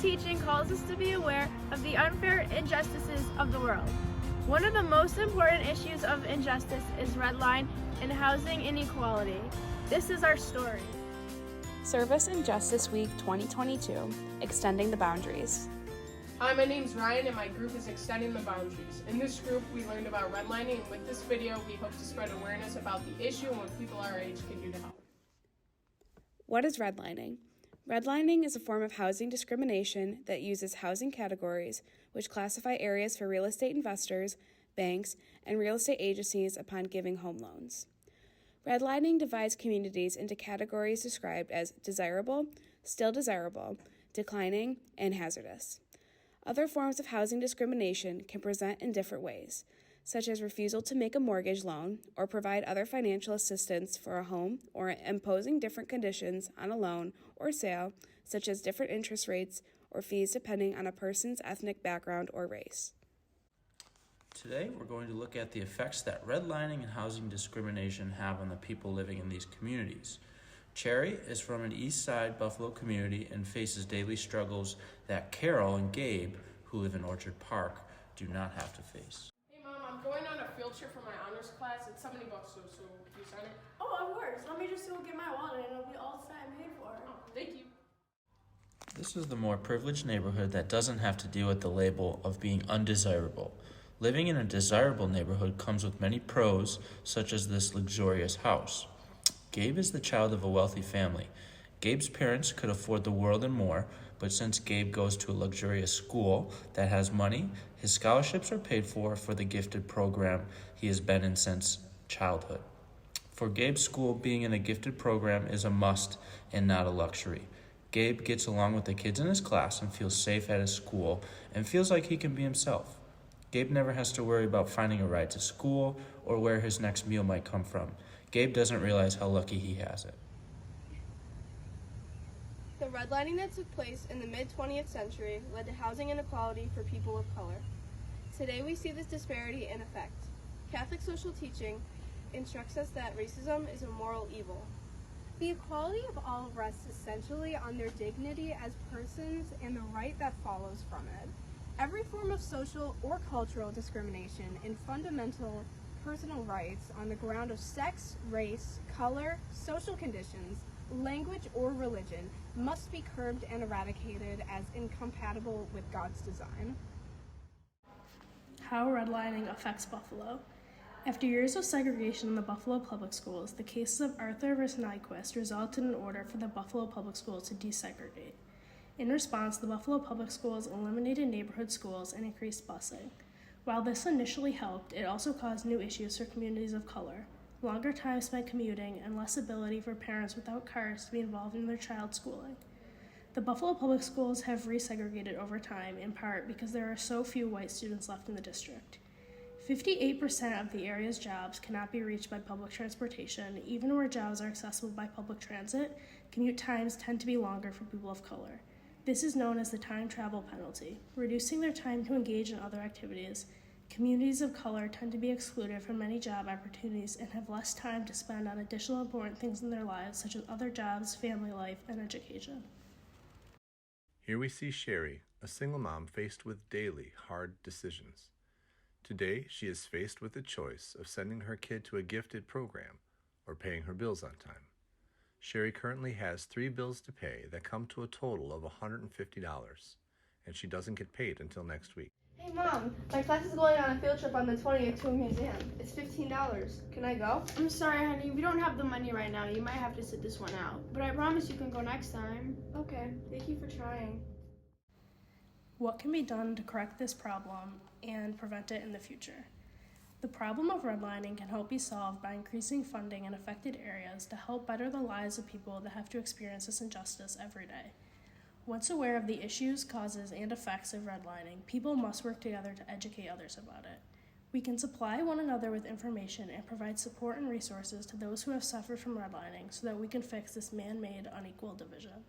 teaching calls us to be aware of the unfair injustices of the world. One of the most important issues of injustice is redline and housing inequality. This is our story. Service and Justice Week 2022, Extending the Boundaries. Hi, my name's Ryan and my group is Extending the Boundaries. In this group, we learned about redlining, and with this video, we hope to spread awareness about the issue and what people our age can do to help. What is redlining? Redlining is a form of housing discrimination that uses housing categories which classify areas for real estate investors, banks, and real estate agencies upon giving home loans. Redlining divides communities into categories described as desirable, still desirable, declining, and hazardous. Other forms of housing discrimination can present in different ways, such as refusal to make a mortgage loan or provide other financial assistance for a home, or imposing different conditions on a loan or sale, such as different interest rates or fees depending on a person's ethnic background or race. Today, we're going to look at the effects that redlining and housing discrimination have on the people living in these communities. Cherry is from an East Side Buffalo community and faces daily struggles that Carol and Gabe, who live in Orchard Park, do not have to face. Hey Mom, I'm going on a field trip for my honors class. It's $70, so can you sign it? Oh, of course. Let me just go get my wallet and it'll be all set and paid for. Oh, thank you. This is the more privileged neighborhood that doesn't have to deal with the label of being undesirable. Living in a desirable neighborhood comes with many pros, such as this luxurious house. Gabe is the child of a wealthy family. Gabe's parents could afford the world and more, but since Gabe goes to a luxurious school that has money, his scholarships are paid for the gifted program he has been in since childhood. For Gabe's school, being in a gifted program is a must and not a luxury. Gabe gets along with the kids in his class and feels safe at his school and feels like he can be himself. Gabe never has to worry about finding a ride to school or where his next meal might come from. Gabe doesn't realize how lucky he has it. The redlining that took place in the mid-20th century led to housing inequality for people of color. Today we see this disparity in effect. Catholic social teaching instructs us that racism is a moral evil. The equality of all rests essentially on their dignity as persons and the right that follows from it. Every form of social or cultural discrimination in fundamental personal rights on the ground of sex, race, color, social conditions, language, or religion must be curbed and eradicated as incompatible with God's design. How redlining affects Buffalo. After years of segregation in the Buffalo Public Schools, the cases of Arthur v. Nyquist resulted in an order for the Buffalo Public Schools to desegregate. In response, the Buffalo Public Schools eliminated neighborhood schools and increased busing. While this initially helped, it also caused new issues for communities of color, longer time spent commuting, and less ability for parents without cars to be involved in their child's schooling. The Buffalo Public Schools have resegregated over time, in part because there are so few white students left in the district. 58% of the area's jobs cannot be reached by public transportation. Even where jobs are accessible by public transit, commute times tend to be longer for people of color. This is known as the time travel penalty. Reducing their time to engage in other activities, communities of color tend to be excluded from many job opportunities and have less time to spend on additional important things in their lives, such as other jobs, family life, and education. Here we see Sherry, a single mom faced with daily hard decisions. Today, she is faced with the choice of sending her kid to a gifted program or paying her bills on time. Sherry currently has 3 bills to pay that come to a total of $150, and she doesn't get paid until next week. Hey Mom, my class is going on a field trip on the 20th to a museum. It's $15. Can I go? I'm sorry, honey. We don't have the money right now. You might have to sit this one out. But I promise you can go next time. Okay, thank you for trying. What can be done to correct this problem and prevent it in the future? The problem of redlining can help be solved by increasing funding in affected areas to help better the lives of people that have to experience this injustice every day. Once aware of the issues, causes, and effects of redlining, people must work together to educate others about it. We can supply one another with information and provide support and resources to those who have suffered from redlining so that we can fix this man-made unequal division.